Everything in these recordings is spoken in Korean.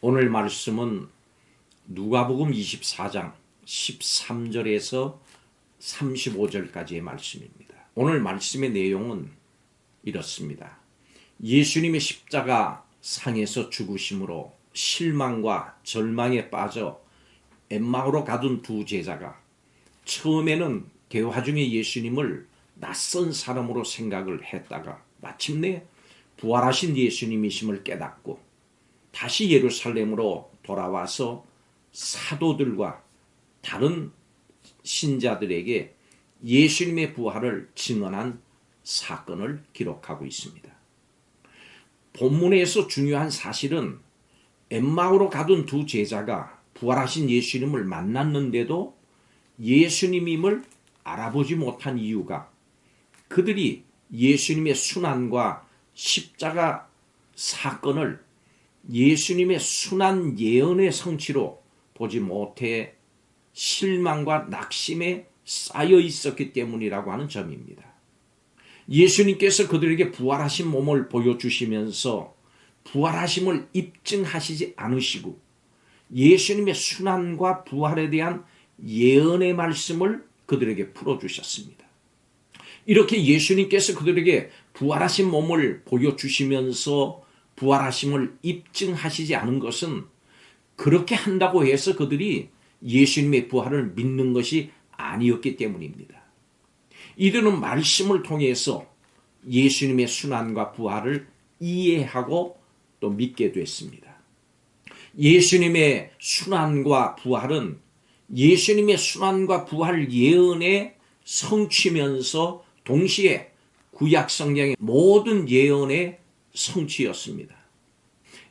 오늘 말씀은 누가복음 24장 13절에서 35절까지의 말씀입니다. 오늘 말씀의 내용은 이렇습니다. 예수님의 십자가 상에서 죽으심으로 실망과 절망에 빠져 엠마오로 가둔 두 제자가 처음에는 대화 중에 예수님을 낯선 사람으로 생각을 했다가 마침내 부활하신 예수님이심을 깨닫고 다시 예루살렘으로 돌아와서 사도들과 다른 신자들에게 예수님의 부활을 증언한 사건을 기록하고 있습니다. 본문에서 중요한 사실은 엠마오로 가둔 두 제자가 부활하신 예수님을 만났는데도 예수님임을 알아보지 못한 이유가 그들이 예수님의 순환과 십자가 사건을 예수님의 순환 예언의 성취로 보지 못해 실망과 낙심에 쌓여 있었기 때문이라고 하는 점입니다. 예수님께서 그들에게 부활하신 몸을 보여주시면서 부활하심을 입증하시지 않으시고 예수님의 순환과 부활에 대한 예언의 말씀을 그들에게 풀어주셨습니다. 이렇게 예수님께서 그들에게 부활하신 몸을 보여주시면서 부활하심을 입증하시지 않은 것은 그렇게 한다고 해서 그들이 예수님의 부활을 믿는 것이 아니었기 때문입니다. 이들은 말씀을 통해서 예수님의 순환과 부활을 이해하고 또 믿게 됐습니다. 예수님의 순환과 부활은 예수님의 순환과 부활 예언의 성취면서 동시에 구약 성경의 모든 예언의 성취였습니다.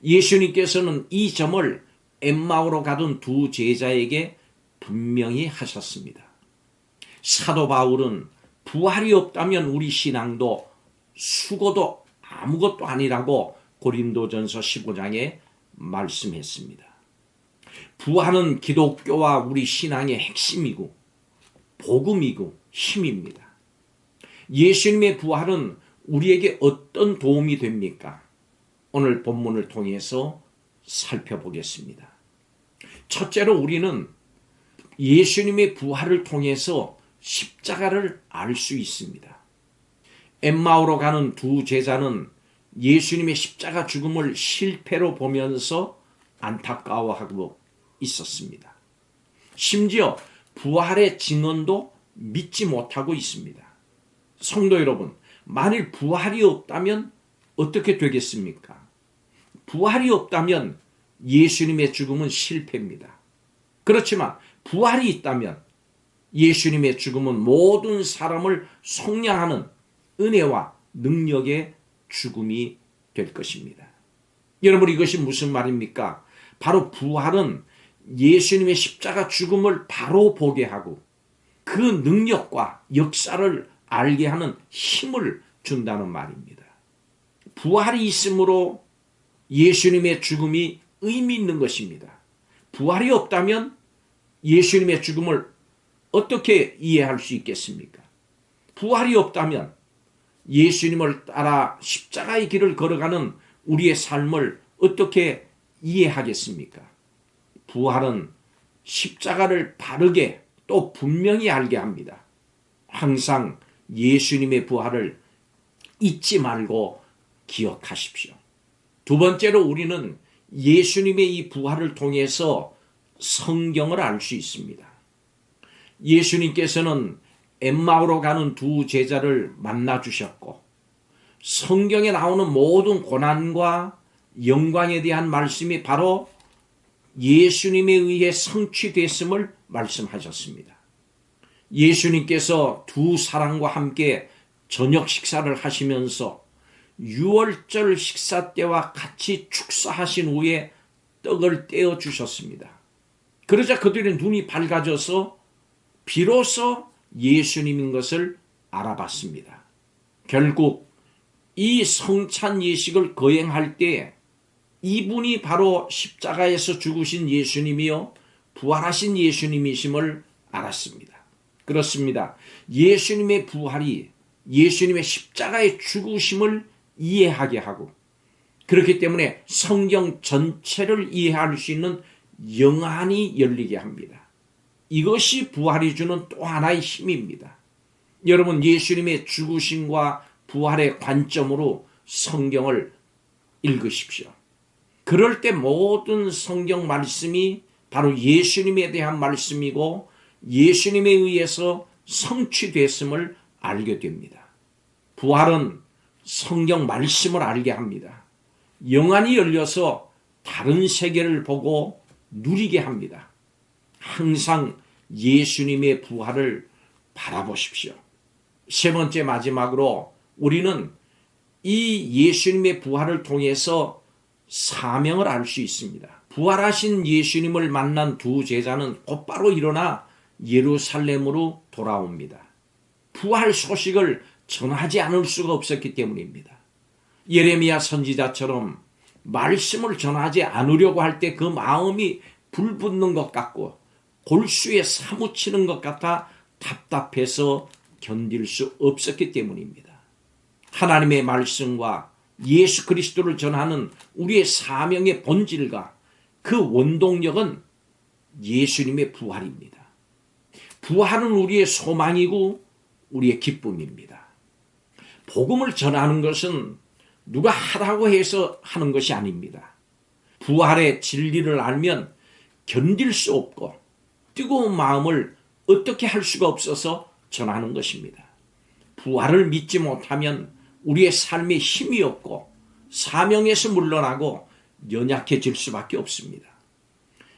예수님께서는 이 점을 엠마오로 가둔 두 제자에게 분명히 하셨습니다. 사도 바울은 부활이 없다면 우리 신앙도 수고도 아무것도 아니라고 고린도전서 15장에 말씀했습니다. 부활은 기독교와 우리 신앙의 핵심이고 복음이고 힘입니다. 예수님의 부활은 우리에게 어떤 도움이 됩니까? 오늘 본문을 통해서 살펴보겠습니다. 첫째로 우리는 예수님의 부활을 통해서 십자가를 알 수 있습니다. 엠마오로 가는 두 제자는 예수님의 십자가 죽음을 실패로 보면서 안타까워하고 있었습니다. 심지어 부활의 증언도 믿지 못하고 있습니다. 성도 여러분, 만일 부활이 없다면 어떻게 되겠습니까? 부활이 없다면 예수님의 죽음은 실패입니다. 그렇지만 부활이 있다면 예수님의 죽음은 모든 사람을 속량하는 은혜와 능력의 죽음이 될 것입니다. 여러분, 이것이 무슨 말입니까? 바로 부활은 예수님의 십자가 죽음을 바로 보게 하고 그 능력과 역사를 알게 하는 힘을 준다는 말입니다. 부활이 있으므로 예수님의 죽음이 의미 있는 것입니다. 부활이 없다면 예수님의 죽음을 어떻게 이해할 수 있겠습니까? 부활이 없다면 예수님을 따라 십자가의 길을 걸어가는 우리의 삶을 어떻게 이해하겠습니까? 부활은 십자가를 바르게 또 분명히 알게 합니다. 항상 예수님의 부활을 잊지 말고 기억하십시오. 두 번째로 우리는 예수님의 이 부활을 통해서 성경을 알 수 있습니다. 예수님께서는 엠마오로 가는 두 제자를 만나 주셨고 성경에 나오는 모든 고난과 영광에 대한 말씀이 바로 예수님에 의해 성취됐음을 말씀하셨습니다. 예수님께서 두 사랑과 함께 저녁 식사를 하시면서 유월절 식사 때와 같이 축사하신 후에 떡을 떼어 주셨습니다. 그러자 그들의 눈이 밝아져서 비로소 예수님인 것을 알아봤습니다. 결국 이 성찬 예식을 거행할 때 이분이 바로 십자가에서 죽으신 예수님이요 부활하신 예수님이심을 알았습니다. 그렇습니다. 예수님의 부활이 예수님의 십자가의 죽으심을 이해하게 하고 그렇기 때문에 성경 전체를 이해할 수 있는 영안이 열리게 합니다. 이것이 부활이 주는 또 하나의 힘입니다. 여러분, 예수님의 죽으심과 부활의 관점으로 성경을 읽으십시오. 그럴 때 모든 성경 말씀이 바로 예수님에 대한 말씀이고 예수님에 의해서 성취됐음을 알게 됩니다. 부활은 성경 말씀을 알게 합니다. 영안이 열려서 다른 세계를 보고 누리게 합니다. 항상 예수님의 부활을 바라보십시오. 세 번째, 마지막으로 우리는 이 예수님의 부활을 통해서 사명을 알 수 있습니다. 부활하신 예수님을 만난 두 제자는 곧바로 일어나 예루살렘으로 돌아옵니다. 부활 소식을 전하지 않을 수가 없었기 때문입니다. 예레미야 선지자처럼 말씀을 전하지 않으려고 할 때 그 마음이 불붙는 것 같고 골수에 사무치는 것 같아 답답해서 견딜 수 없었기 때문입니다. 하나님의 말씀과 예수 그리스도를 전하는 우리의 사명의 본질과 그 원동력은 예수님의 부활입니다. 부활은 우리의 소망이고 우리의 기쁨입니다. 복음을 전하는 것은 누가 하라고 해서 하는 것이 아닙니다. 부활의 진리를 알면 견딜 수 없고 뜨거운 마음을 어떻게 할 수가 없어서 전하는 것입니다. 부활을 믿지 못하면 우리의 삶에 힘이 없고 사명에서 물러나고 연약해질 수밖에 없습니다.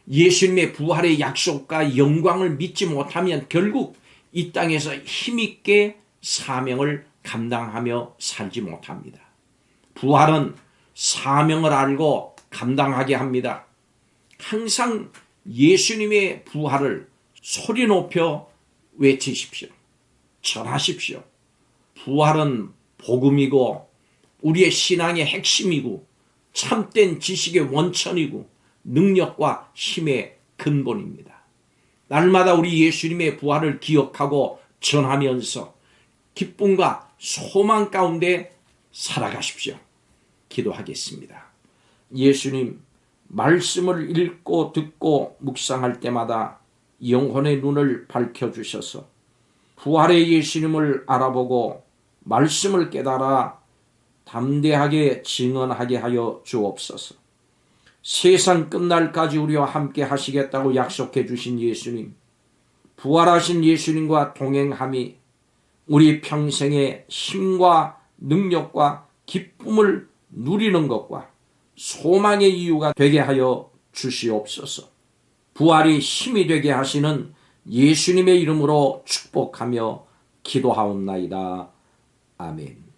예수님의 부활의 약속과 영광을 믿지 못하면 결국 이 땅에서 힘있게 사명을 감당하며 살지 못합니다. 부활은 사명을 알고 감당하게 합니다. 항상 예수님의 부활을 소리 높여 외치십시오. 전하십시오. 부활은 복음이고 우리의 신앙의 핵심이고 참된 지식의 원천이고 능력과 힘의 근본입니다. 날마다 우리 예수님의 부활을 기억하고 전하면서 기쁨과 소망 가운데 살아가십시오. 기도하겠습니다. 예수님, 말씀을 읽고 듣고 묵상할 때마다 영혼의 눈을 밝혀주셔서 부활의 예수님을 알아보고 말씀을 깨달아 담대하게 증언하게 하여 주옵소서. 세상 끝날까지 우리와 함께 하시겠다고 약속해 주신 예수님, 부활하신 예수님과 동행함이 우리 평생의 힘과 능력과 기쁨을 누리는 것과 소망의 이유가 되게 하여 주시옵소서. 부활이 힘이 되게 하시는 예수님의 이름으로 축복하며 기도하옵나이다. 아멘.